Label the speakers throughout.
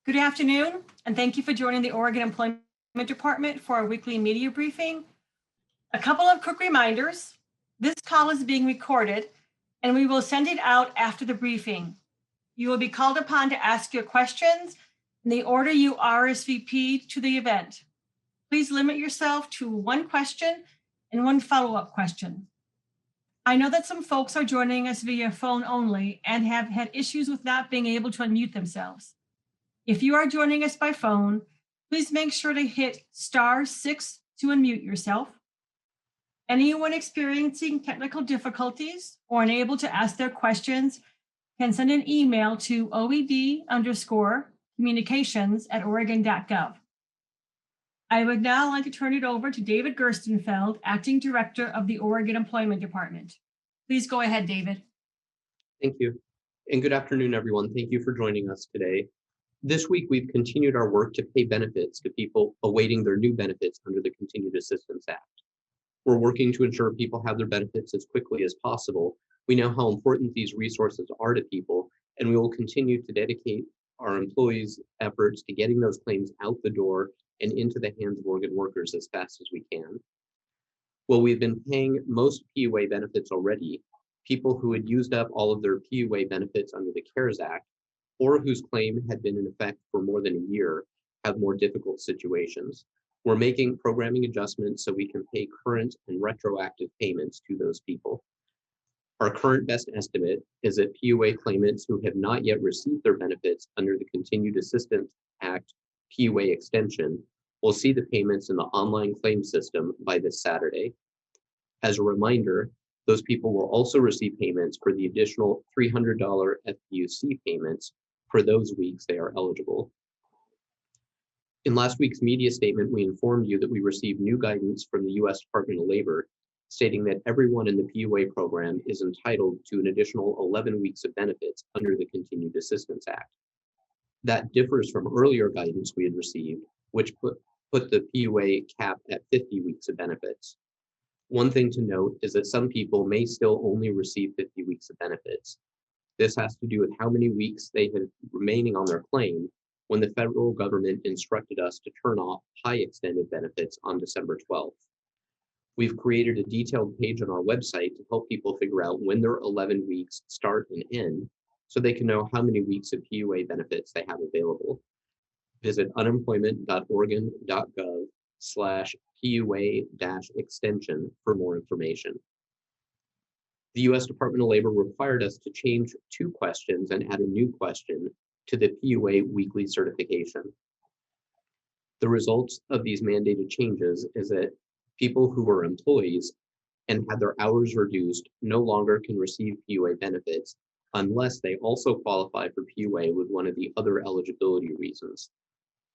Speaker 1: Good afternoon, and thank you for joining the Oregon Employment Department for our weekly media briefing. A couple of quick reminders. This call is being recorded, and we will send it out after the briefing. You will be called upon to ask your questions in the order you RSVP to the event. Please limit yourself to one question and one follow-up question. I know that some folks are joining us via phone only and have had issues with not being able to unmute themselves. If you are joining us by phone, please make sure to hit *6 to unmute yourself. Anyone experiencing technical difficulties or unable to ask their questions can send an email to oed_communications@oregon.gov. I would now like to turn it over to David Gerstenfeld, Acting Director of the Oregon Employment Department. Please go ahead, David.
Speaker 2: Thank you. And good afternoon, everyone. Thank you for joining us today. This week, we've continued our work to pay benefits to people awaiting their new benefits under the Continued Assistance Act. We're working to ensure people have their benefits as quickly as possible. We know how important these resources are to people, and we will continue to dedicate our employees' efforts to getting those claims out the door and into the hands of Oregon workers as fast as we can. Well, we've been paying most PUA benefits already. People who had used up all of their PUA benefits under the CARES Act or whose claim had been in effect for more than a year have more difficult situations. We're making programming adjustments so we can pay current and retroactive payments to those people. Our current best estimate is that PUA claimants who have not yet received their benefits under the Continued Assistance Act PUA extension will see the payments in the online claim system by this Saturday. As a reminder, those people will also receive payments for the additional $300 FPUC payments for those weeks they are eligible. In last week's media statement, we informed you that we received new guidance from the U.S. Department of Labor stating that everyone in the PUA program is entitled to an additional 11 weeks of benefits under the Continued Assistance Act. That differs from earlier guidance we had received, which put the PUA cap at 50 weeks of benefits. One thing to note is that some people may still only receive 50 weeks of benefits. This has to do with how many weeks they had remaining on their claim when the federal government instructed us to turn off high extended benefits on December 12th. We've created a detailed page on our website to help people figure out when their 11 weeks start and end so they can know how many weeks of PUA benefits they have available. Visit unemployment.oregon.gov/PUA-extension for more information. The U.S. Department of Labor required us to change 2 questions and add a new question to the PUA weekly certification. The results of these mandated changes is that people who were employees and had their hours reduced no longer can receive PUA benefits unless they also qualify for PUA with one of the other eligibility reasons.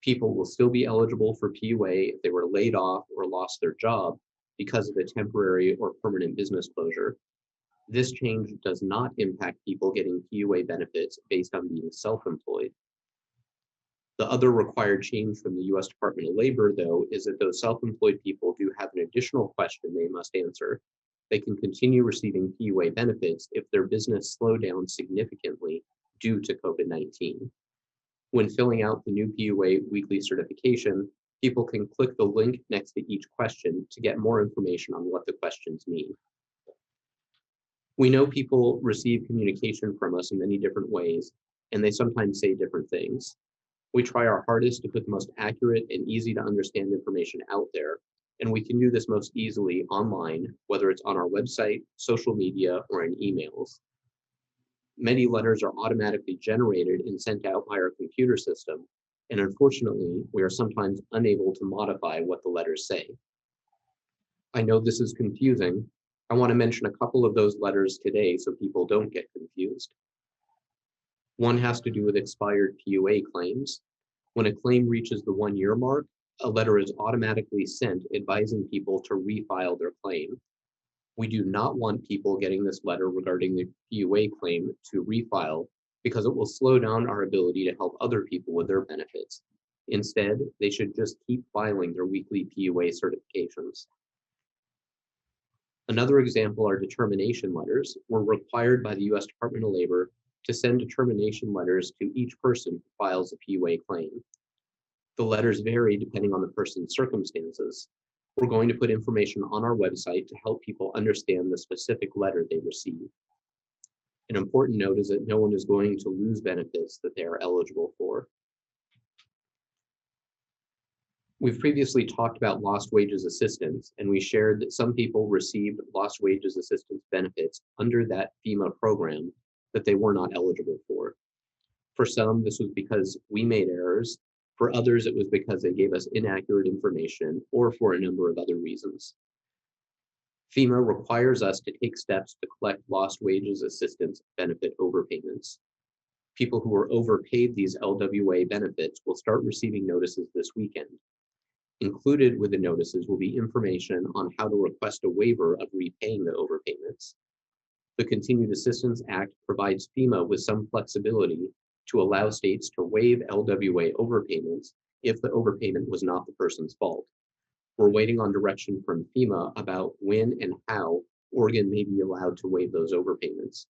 Speaker 2: People will still be eligible for PUA if they were laid off or lost their job because of a temporary or permanent business closure. This change does not impact people getting PUA benefits based on being self-employed. The other required change from the U.S. Department of Labor, though, is that those self-employed people do have an additional question they must answer. They can continue receiving PUA benefits if their business slowed down significantly due to COVID-19. When filling out the new PUA weekly certification, people can click the link next to each question to get more information on what the questions mean. We know people receive communication from us in many different ways, and they sometimes say different things. We try our hardest to put the most accurate and easy to understand information out there, and we can do this most easily online, whether it's on our website, social media, or in emails. Many letters are automatically generated and sent out by our computer system, and unfortunately, we are sometimes unable to modify what the letters say. I know this is confusing. I want to mention a couple of those letters today so people don't get confused. One has to do with expired PUA claims. When a claim reaches the 1-year mark, a letter is automatically sent advising people to refile their claim. We do not want people getting this letter regarding the PUA claim to refile because it will slow down our ability to help other people with their benefits. Instead, they should just keep filing their weekly PUA certifications. Another example are determination letters. We're required by the U.S. Department of Labor to send determination letters to each person who files a PUA claim. The letters vary depending on the person's circumstances. We're going to put information on our website to help people understand the specific letter they receive. An important note is that no one is going to lose benefits that they are eligible for. We've previously talked about lost wages assistance, and we shared that some people received lost wages assistance benefits under that FEMA program that they were not eligible for. For some, this was because we made errors. For others, it was because they gave us inaccurate information or for a number of other reasons. FEMA requires us to take steps to collect lost wages assistance benefit overpayments. People who are overpaid these LWA benefits will start receiving notices this weekend. Included with the notices will be information on how to request a waiver of repaying the overpayments. The Continued Assistance Act provides FEMA with some flexibility to allow states to waive LWA overpayments if the overpayment was not the person's fault. We're waiting on direction from FEMA about when and how Oregon may be allowed to waive those overpayments.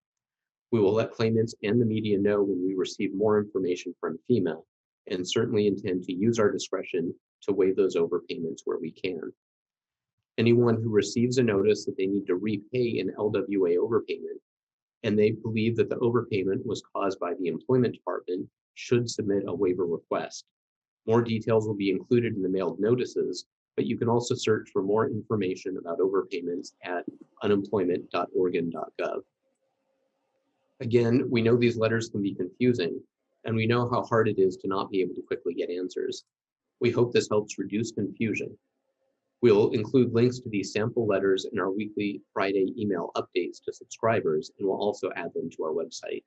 Speaker 2: We will let claimants and the media know when we receive more information from FEMA, and certainly intend to use our discretion to waive those overpayments where we can. Anyone who receives a notice that they need to repay an LWA overpayment and they believe that the overpayment was caused by the employment department should submit a waiver request. More details will be included in the mailed notices, but you can also search for more information about overpayments at unemployment.oregon.gov. Again, we know these letters can be confusing, and we know how hard it is to not be able to quickly get answers. We hope this helps reduce confusion. We'll include links to these sample letters in our weekly Friday email updates to subscribers, and we'll also add them to our website.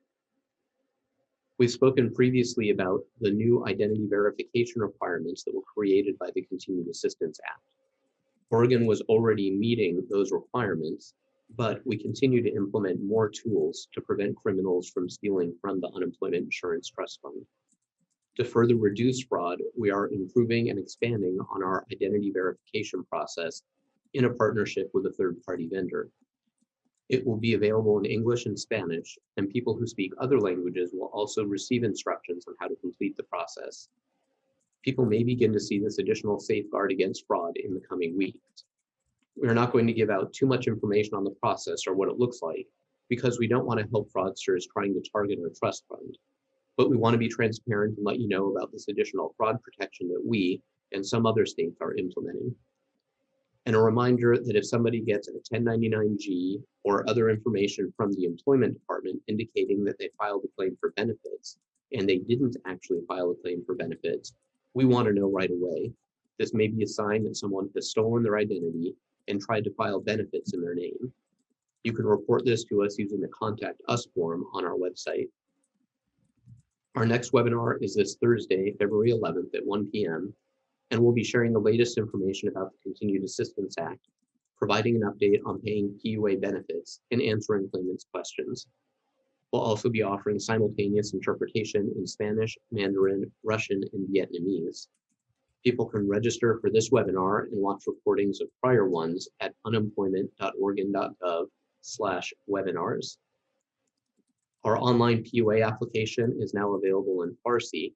Speaker 2: We've spoken previously about the new identity verification requirements that were created by the Continued Assistance Act. Oregon was already meeting those requirements, but we continue to implement more tools to prevent criminals from stealing from the Unemployment Insurance Trust Fund. To further reduce fraud, we are improving and expanding on our identity verification process in a partnership with a third-party vendor. It will be available in English and Spanish, and people who speak other languages will also receive instructions on how to complete the process. People may begin to see this additional safeguard against fraud in the coming weeks. We're not going to give out too much information on the process or what it looks like, because we don't want to help fraudsters trying to target our trust fund. But we want to be transparent and let you know about this additional fraud protection that we and some other states are implementing. And a reminder that if somebody gets a 1099-G or other information from the employment department indicating that they filed a claim for benefits and they didn't actually file a claim for benefits, we want to know right away. This may be a sign that someone has stolen their identity and tried to file benefits in their name. You can report this to us using the Contact Us form on our website. Our next webinar is this Thursday, February 11th at 1 p.m., and we'll be sharing the latest information about the Continued Assistance Act, providing an update on paying PUA benefits, and answering claimants' questions. We'll also be offering simultaneous interpretation in Spanish, Mandarin, Russian, and Vietnamese. People can register for this webinar and watch recordings of prior ones at unemployment.oregon.gov/webinars. Our online PUA application is now available in Farsi.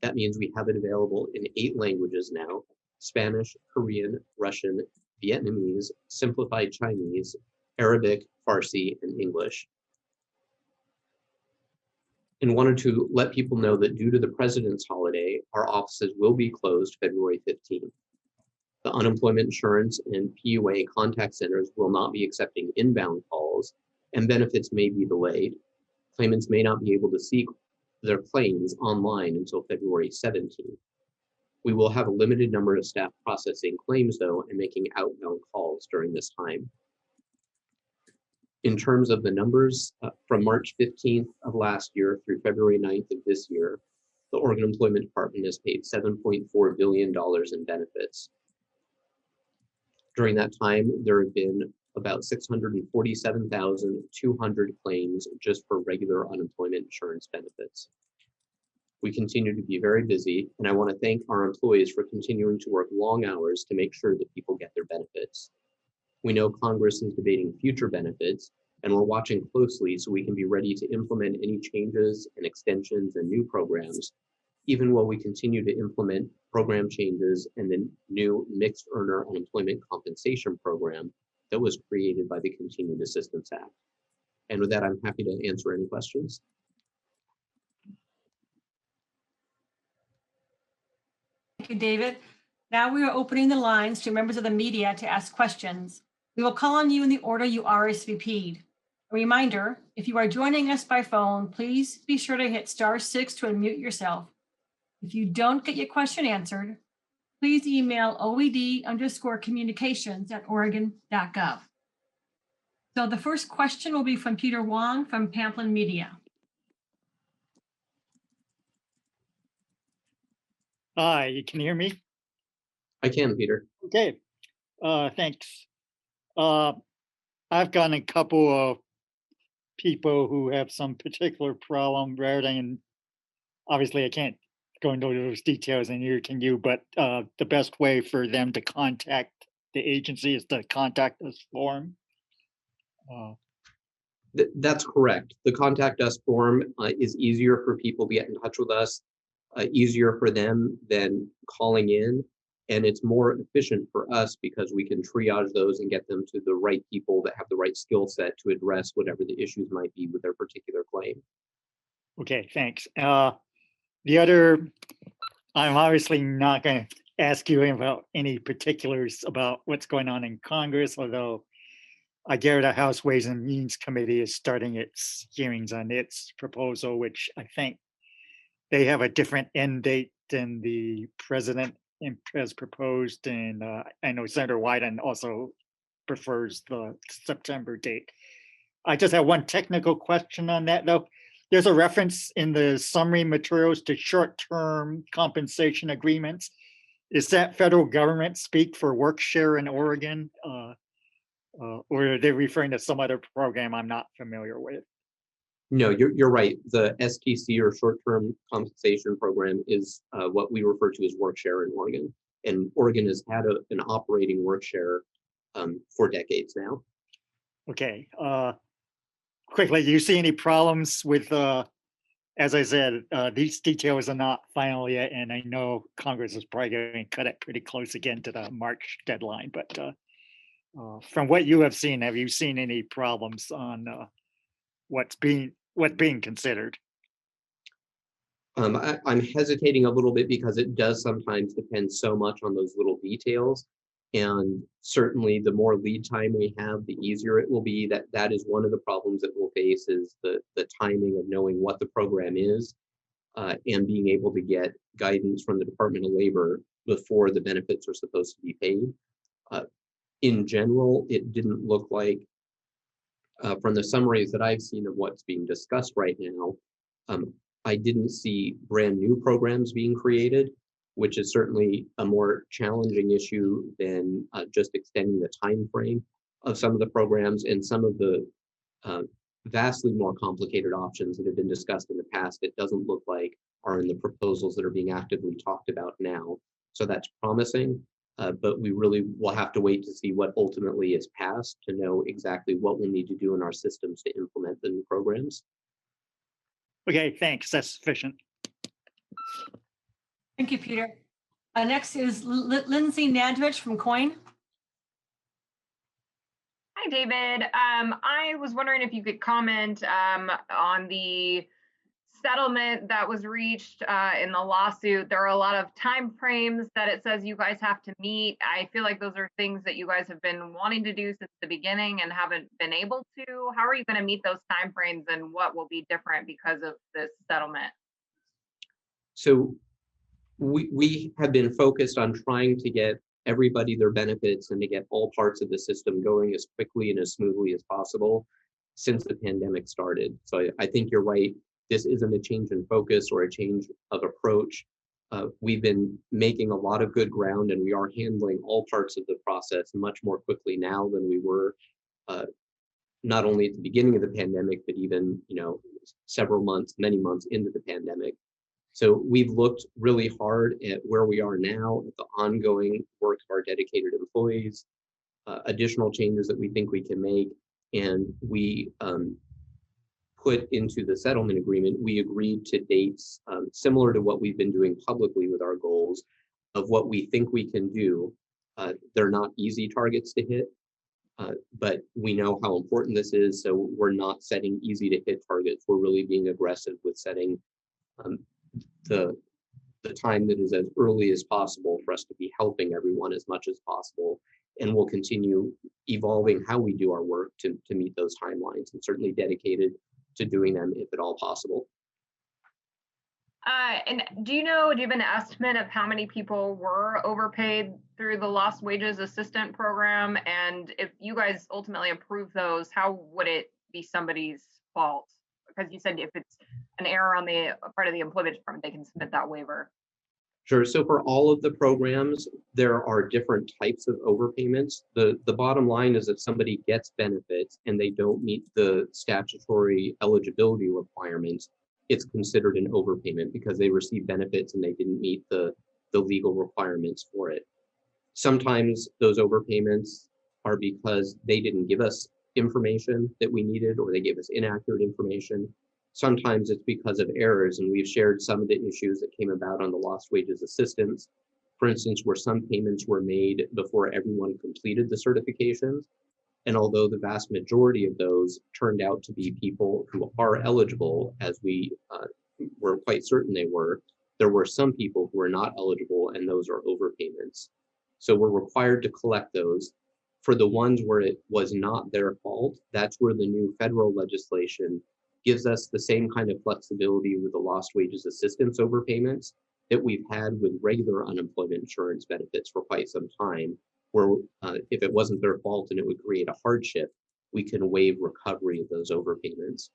Speaker 2: That means we have it available in 8 languages now: Spanish, Korean, Russian, Vietnamese, Simplified Chinese, Arabic, Farsi, and English. And wanted to let people know that due to the President's holiday, our offices will be closed February 15th. The unemployment insurance and PUA contact centers will not be accepting inbound calls, and benefits may be delayed. Claimants may not be able to seek their claims online until February 17th. We will have a limited number of staff processing claims, though, and making outbound calls during this time. In terms of the numbers, from March 15th of last year through February 9th of this year, the Oregon Employment Department has paid $7.4 billion in benefits. During that time, there have been about 647,200 claims just for regular unemployment insurance benefits. We continue to be very busy, and I want to thank our employees for continuing to work long hours to make sure that people get their benefits. We know Congress is debating future benefits, and we're watching closely so we can be ready to implement any changes and extensions and new programs, even while we continue to implement program changes and the new mixed earner unemployment compensation program that was created by the Continued Assistance Act. And with that, I'm happy to answer any questions.
Speaker 1: Thank you, David. Now we are opening the lines to members of the media to ask questions. We will call on you in the order you RSVP'd. A reminder, if you are joining us by phone, please be sure to hit *6 to unmute yourself. If you don't get your question answered, please email oed_communications@oregon.gov. So the first question will be from Peter Wong from Pamplin Media.
Speaker 3: Hi, you can hear me?
Speaker 2: I can, Peter.
Speaker 3: Okay, thanks. I've gotten a couple of people who have some particular problem rather than, obviously I can't go into those details and neither can you, but the best way for them to contact the agency is to contact us form.
Speaker 2: That's correct. The contact us form is easier for people to get in touch with us, easier for them than calling in. And it's more efficient for us because we can triage those and get them to the right people that have the right skill set to address whatever the issues might be with their particular claim.
Speaker 3: Okay, thanks. The other, I'm obviously not going to ask you about any particulars about what's going on in Congress, although I gather the House Ways and Means Committee is starting its hearings on its proposal, which I think they have a different end date than the president has proposed. And I know Senator Wyden also prefers the September date. I just have one technical question on that, though. There's a reference in the summary materials to short-term compensation agreements. Is that federal government speak for work share in Oregon? Or are they referring to some other program I'm not familiar with?
Speaker 2: No, you're right. The STC, or short-term compensation program, is what we refer to as work share in Oregon. And Oregon has had an operating work share for decades now.
Speaker 3: Okay. Quickly, do you see any problems with, as I said, these details are not final yet, and I know Congress is probably going to cut it pretty close again to the March deadline, but from what you have seen any problems on what's being considered?
Speaker 2: I'm hesitating a little bit because it does sometimes depend so much on those little details. And certainly the more lead time we have, the easier it will be. That is one of the problems that we'll face, is the timing of knowing what the program is and being able to get guidance from the Department of Labor before the benefits are supposed to be paid. In general, it didn't look like, from the summaries that I've seen of what's being discussed right now, I didn't see brand new programs being created, which is certainly a more challenging issue than just extending the time frame of some of the programs. And some of the vastly more complicated options that have been discussed in the past, it doesn't look like are in the proposals that are being actively talked about now. So that's promising, but we really will have to wait to see what ultimately is passed to know exactly what we'll need to do in our systems to implement the new programs.
Speaker 3: Okay, thanks. That's sufficient.
Speaker 1: Thank you, Peter. Next is Lindsay Nadrich from COIN.
Speaker 4: Hi, David. I was wondering if you could comment on the settlement that was reached in the lawsuit. There are a lot of time frames that it says you guys have to meet. I feel like those are things that you guys have been wanting to do since the beginning and haven't been able to. How are you going to meet those time frames, and what will be different because of this settlement?
Speaker 2: So we have been focused on trying to get everybody their benefits and to get all parts of the system going as quickly and as smoothly as possible since the pandemic started. So I think you're right. This isn't a change in focus or a change of approach. We've been making a lot of good ground, and we are handling all parts of the process much more quickly now than we were not only at the beginning of the pandemic, but even several months, many months into the pandemic. So we've looked really hard at where we are now, at the ongoing work of our dedicated employees, additional changes that we think we can make, And we put into the settlement agreement, we agreed to dates similar to what we've been doing publicly with our goals of what we think we can do. They're not easy targets to hit, but we know how important this is, so we're not setting easy to hit targets. We're really being aggressive with setting the time that is as early as possible for us to be helping everyone as much as possible. And we'll continue evolving how we do our work to meet those timelines, and certainly dedicated to doing them if at all possible.
Speaker 4: And do you have an estimate of how many people were overpaid through the lost wages assistant program? And if you guys ultimately approve those, how would it be somebody's fault? Because you said if it's an error on the part of the employment department, they can submit that waiver.
Speaker 2: Sure. So for all of the programs, there are different types of overpayments. The bottom line is if somebody gets benefits and they don't meet the statutory eligibility requirements, it's considered an overpayment because they received benefits and they didn't meet the legal requirements for it. Sometimes those overpayments are because they didn't give us information that we needed, or they gave us inaccurate information. Sometimes it's because of errors, and we've shared some of the issues that came about on the lost wages assistance. For instance, where some payments were made before everyone completed the certifications. And although the vast majority of those turned out to be people who are eligible, as we were quite certain they were, there were some people who were not eligible, and those are overpayments. So we're required to collect those. For the ones where it was not their fault, that's where the new federal legislation gives us the same kind of flexibility with the lost wages assistance overpayments that we've had with regular unemployment insurance benefits for quite some time, where if it wasn't their fault and it would create a hardship, we can waive recovery of those overpayments.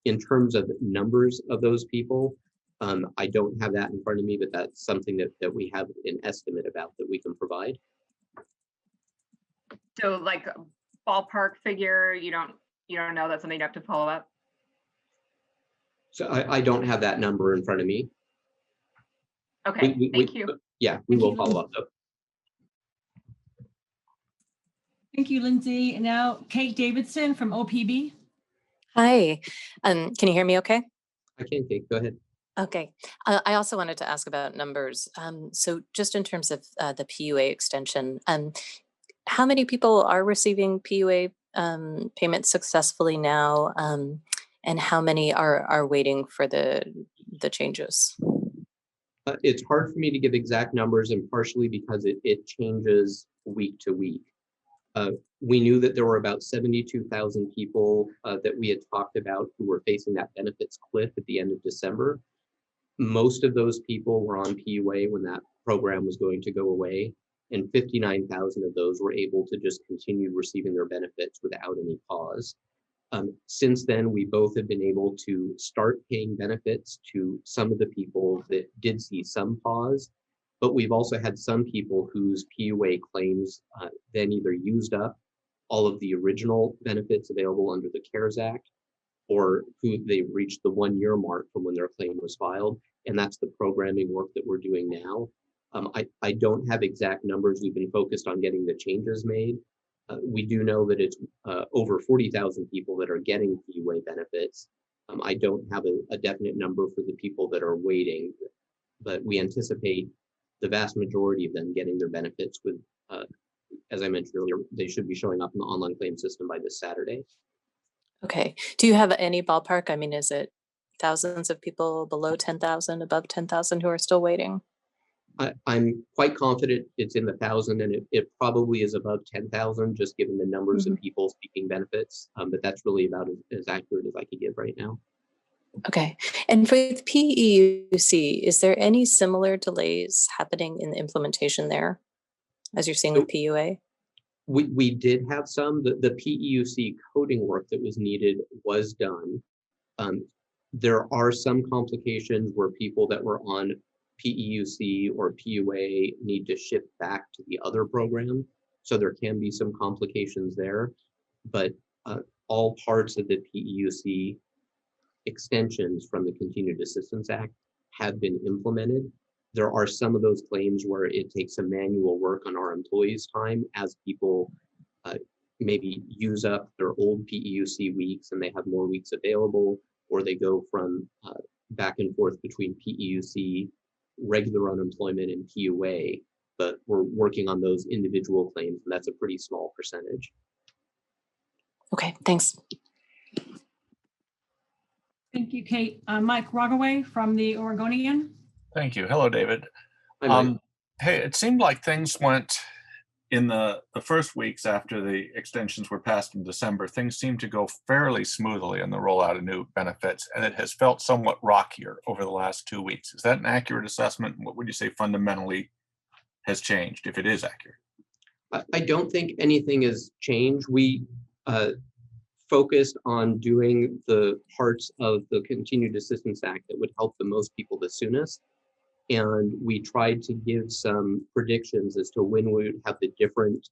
Speaker 2: In terms of numbers of those people, I don't have that in front of me, but that's something that we have an estimate about that we can provide.
Speaker 4: So like a ballpark figure, you don't know, that's something you have to follow up?
Speaker 2: So I don't have that number in front of me.
Speaker 4: Okay, thank you.
Speaker 2: Yeah, we will follow up though.
Speaker 1: Thank you, Lindsay. And now Kate Davidson from OPB.
Speaker 5: Hi, can you hear me okay?
Speaker 2: I can, Kate, go ahead.
Speaker 5: Okay. I also wanted to ask about numbers. So just in terms of the PUA extension, how many people are receiving PUA payments successfully now? And how many are waiting for the changes?
Speaker 2: It's hard for me to give exact numbers, and partially because it changes week to week. We knew that there were about 72,000 people that we had talked about who were facing that benefits cliff at the end of December. Most of those people were on PUA when that program was going to go away, and 59,000 of those were able to just continue receiving their benefits without any pause. Since then, we both have been able to start paying benefits to some of the people that did see some pause, but we've also had some people whose PUA claims then either used up all of the original benefits available under the CARES Act, or who they reached the 1-year mark from when their claim was filed. And that's the programming work that we're doing now. I don't have exact numbers. We've been focused on getting the changes made. We do know that it's over 40,000 people that are getting PUA benefits. I don't have a definite number for the people that are waiting, but we anticipate the vast majority of them getting their benefits with, as I mentioned earlier, they should be showing up in the online claim system by this Saturday.
Speaker 5: Okay. Do you have any ballpark? I mean, is it thousands of people below 10,000, above 10,000 who are still waiting?
Speaker 2: I'm quite confident it's in the 1,000, and it probably is above 10,000, just given the numbers of people seeking benefits. But that's really about as accurate as I could give right now.
Speaker 5: Okay. And for the PEUC, is there any similar delays happening in the implementation there, as you're seeing with PUA?
Speaker 2: We did have some. The PEUC coding work that was needed was done. There are some complications where people that were on PEUC or PUA need to shift back to the other program. So there can be some complications there, but all parts of the PEUC extensions from the Continued Assistance Act have been implemented. There are some of those claims where it takes some manual work on our employees' time as people maybe use up their old PEUC weeks and they have more weeks available, or they go from back and forth between PEUC, regular unemployment, and PUA. But we're working on those individual claims, and that's a pretty small percentage.
Speaker 5: Okay, thanks.
Speaker 1: Thank you, Kate. Mike Rogaway from the Oregonian.
Speaker 6: Thank you. Hello, David.
Speaker 2: Hi, Mike.
Speaker 6: Hey, it seemed like things went in the first weeks after the extensions were passed in December. Things seemed to go fairly smoothly in the rollout of new benefits, and it has felt somewhat rockier over the last 2 weeks. Is that an accurate assessment? What would you say fundamentally has changed, if it is accurate?
Speaker 2: I don't think anything has changed. We focused on doing the parts of the Continued Assistance Act that would help the most people the soonest. And we tried to give some predictions as to when we would have the different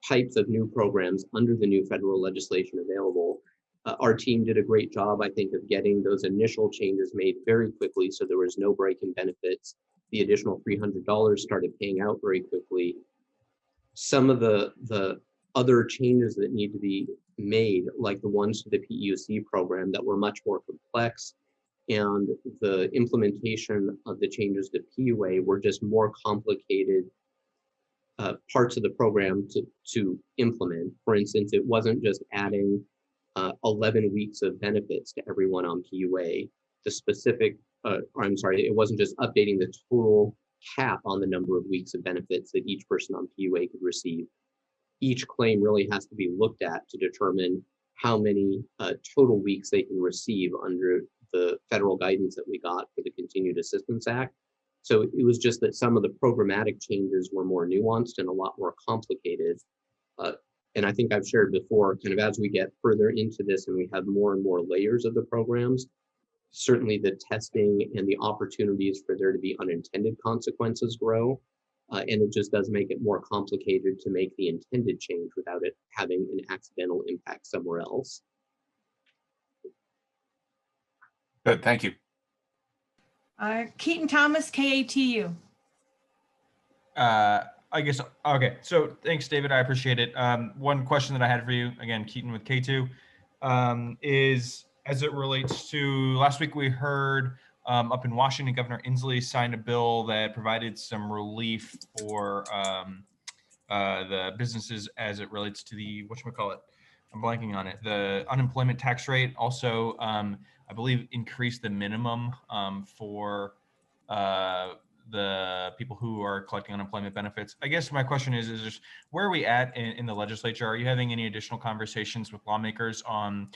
Speaker 2: types of new programs under the new federal legislation available. Our team did a great job, I think, of getting those initial changes made very quickly, so there was no break in benefits. The additional $300 started paying out very quickly. Some of the other changes that need to be made, like the ones to the PEUC program that were much more complex, and the implementation of the changes to PUA were just more complicated parts of the program to implement. For instance, it wasn't just adding 11 weeks of benefits to everyone on PUA. The specific, it wasn't just updating the total cap on the number of weeks of benefits that each person on PUA could receive. Each claim really has to be looked at to determine how many total weeks they can receive under the federal guidance that we got for the Continued Assistance Act. So it was just that some of the programmatic changes were more nuanced and a lot more complicated. And I think I've shared before, kind of as we get further into this and we have more and more layers of the programs, certainly the testing and the opportunities for there to be unintended consequences grow. And it just does make it more complicated to make the intended change without it having an accidental impact somewhere else.
Speaker 6: Good, thank you.
Speaker 1: Keaton Thomas, KATU.
Speaker 7: I guess, okay, so thanks, David, I appreciate it. One question that I had for you, again, Keaton with K2, is as it relates to, last week we heard up in Washington, Governor Inslee signed a bill that provided some relief for the businesses as it relates to the, whatchamacallit, I'm blanking on it, the unemployment tax rate. Also, I believe increased the minimum for the people who are collecting unemployment benefits. I guess my question is just where are we at in the legislature? Are you having any additional conversations with lawmakers on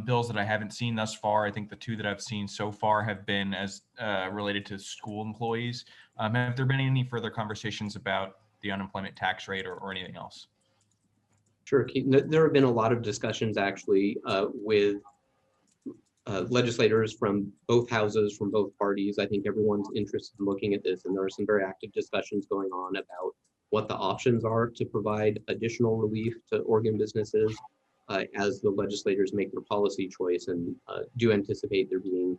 Speaker 7: bills that I haven't seen thus far? I think the two that I've seen so far have been as related to school employees. Have there been any further conversations about the unemployment tax rate or anything else?
Speaker 2: Sure, Keaton. There have been a lot of discussions actually with legislators from both houses, from both parties. I think everyone's interested in looking at this, and there are some very active discussions going on about what the options are to provide additional relief to Oregon businesses as the legislators make their policy choice, and do anticipate there being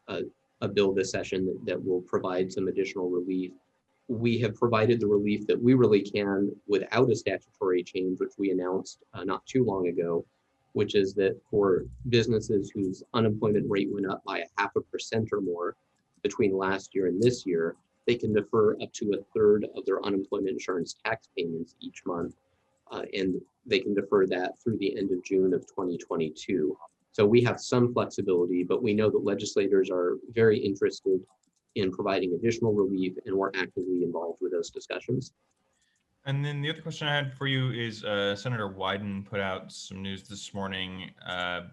Speaker 2: a bill this session that will provide some additional relief. We have provided the relief that we really can without a statutory change, which we announced not too long ago, which is that for businesses whose unemployment rate went up by 0.5% or more between last year and this year, they can defer up to 1/3 of their unemployment insurance tax payments each month. And they can defer that through the end of June of 2022. So we have some flexibility, but we know that legislators are very interested in providing additional relief, and we're actively involved with those discussions.
Speaker 7: And then the other question I had for you is Senator Wyden put out some news this morning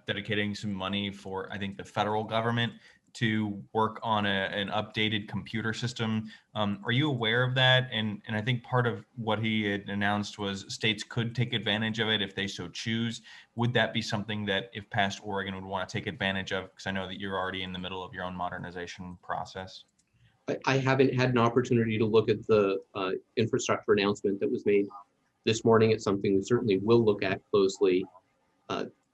Speaker 7: dedicating some money for, I think, the federal government to work on an updated computer system. Are you aware of that? And I think part of what he had announced was states could take advantage of it if they so choose. Would that be something that, if passed, Oregon would want to take advantage of? Because I know that you're already in the middle of your own modernization process.
Speaker 2: I haven't had an opportunity to look at the infrastructure announcement that was made this morning. It's something we certainly will look at closely.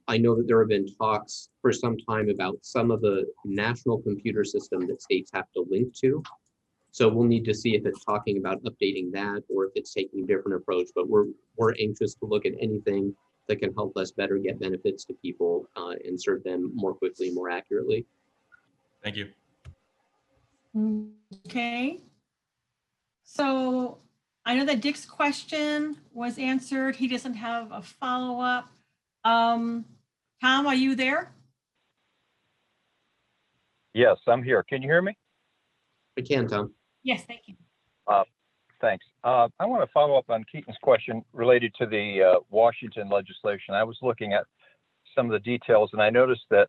Speaker 2: I know that there have been talks for some time about some of the national computer system that states have to link to. So we'll need to see if it's talking about updating that or if it's taking a different approach, but we're anxious to look at anything that can help us better get benefits to people and serve them more quickly, more accurately.
Speaker 7: Thank you.
Speaker 1: Okay. So I know that Dick's question was answered. He doesn't have a follow-up. Tom, are you there?
Speaker 8: Yes, I'm here. Can you hear me?
Speaker 2: I can, Tom.
Speaker 1: Yes, thank you.
Speaker 8: Thanks. I want to follow up on Keaton's question related to the Washington legislation. I was looking at some of the details and I noticed that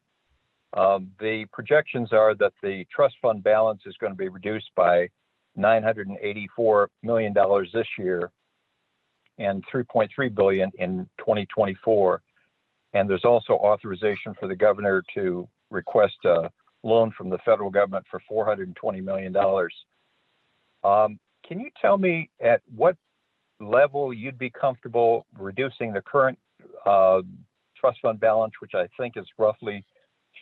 Speaker 8: the projections are that the trust fund balance is going to be reduced by $984 million this year and $3.3 billion in 2024. And there's also authorization for the governor to request a loan from the federal government for $420 million. Can you tell me at what level you'd be comfortable reducing the current trust fund balance, which I think is roughly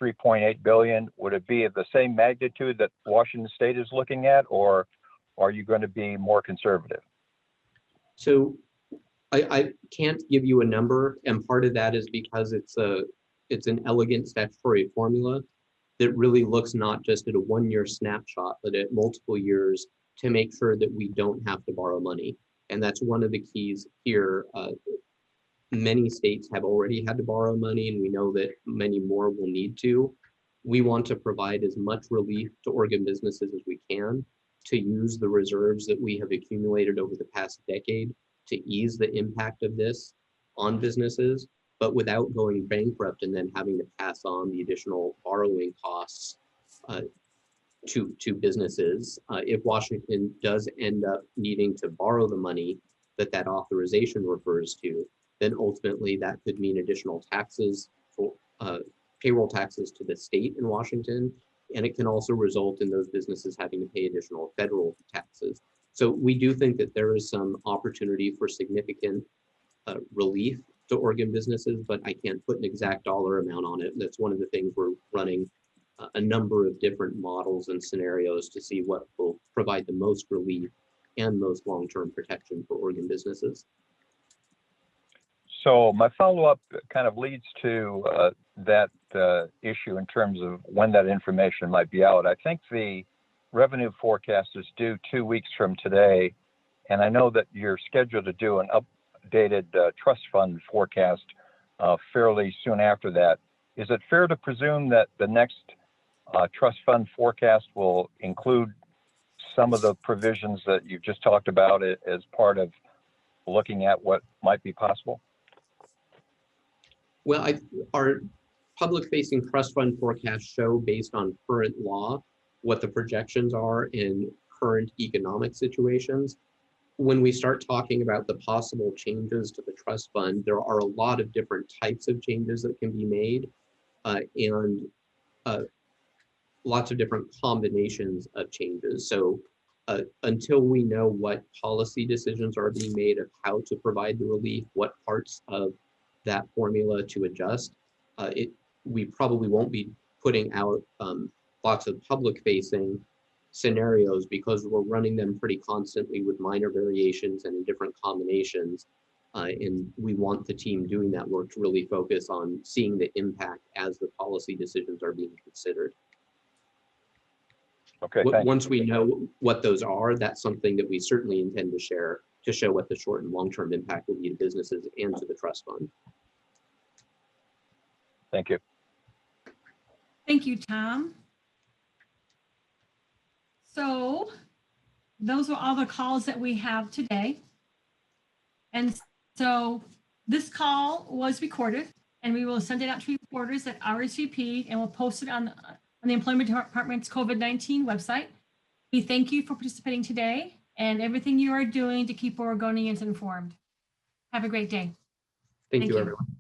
Speaker 8: $3.8 billion? Would it be of the same magnitude that Washington State is looking at, or are you going to be more conservative?
Speaker 2: So I can't give you a number, and part of that is because it's an elegant statutory formula that really looks not just at a one-year snapshot, but at multiple years to make sure that we don't have to borrow money. And that's one of the keys here. Many states have already had to borrow money, and we know that many more will need to. We want to provide as much relief to Oregon businesses as we can to use the reserves that we have accumulated over the past decade to ease the impact of this on businesses, but without going bankrupt and then having to pass on the additional borrowing costs to businesses. If Washington does end up needing to borrow the money that authorization refers to, then ultimately that could mean additional taxes for payroll taxes to the state in Washington. And it can also result in those businesses having to pay additional federal taxes. So we do think that there is some opportunity for significant relief to Oregon businesses, but I can't put an exact dollar amount on it. That's one of the things we're running a number of different models and scenarios to see what will provide the most relief and most long-term protection for Oregon businesses.
Speaker 8: So my follow-up kind of leads to that issue in terms of when that information might be out. I think the revenue forecast is due 2 weeks from today, and I know that you're scheduled to do an updated trust fund forecast fairly soon after that. Is it fair to presume that the next trust fund forecast will include some of the provisions that you've just talked about as part of looking at what might be possible?
Speaker 2: Well, our public-facing trust fund forecasts show, based on current law, what the projections are in current economic situations. When we start talking about the possible changes to the trust fund, there are a lot of different types of changes that can be made and lots of different combinations of changes. So until we know what policy decisions are being made of how to provide the relief, what parts of that formula to adjust, we probably won't be putting out lots of public-facing scenarios because we're running them pretty constantly with minor variations and in different combinations. And we want the team doing that work to really focus on seeing the impact as the policy decisions are being considered.
Speaker 8: Okay,
Speaker 2: once we know what those are, that's something that we certainly intend to share to show what the short and long-term impact will be to businesses and to the trust fund.
Speaker 8: Thank you.
Speaker 1: Thank you, Tom. So those are all the calls that we have today. And so this call was recorded and we will send it out to reporters at RSVP and we'll post it on the Employment Department's COVID-19 website. We thank you for participating today and everything you are doing to keep Oregonians informed. Have a great day.
Speaker 2: Thank you, everyone.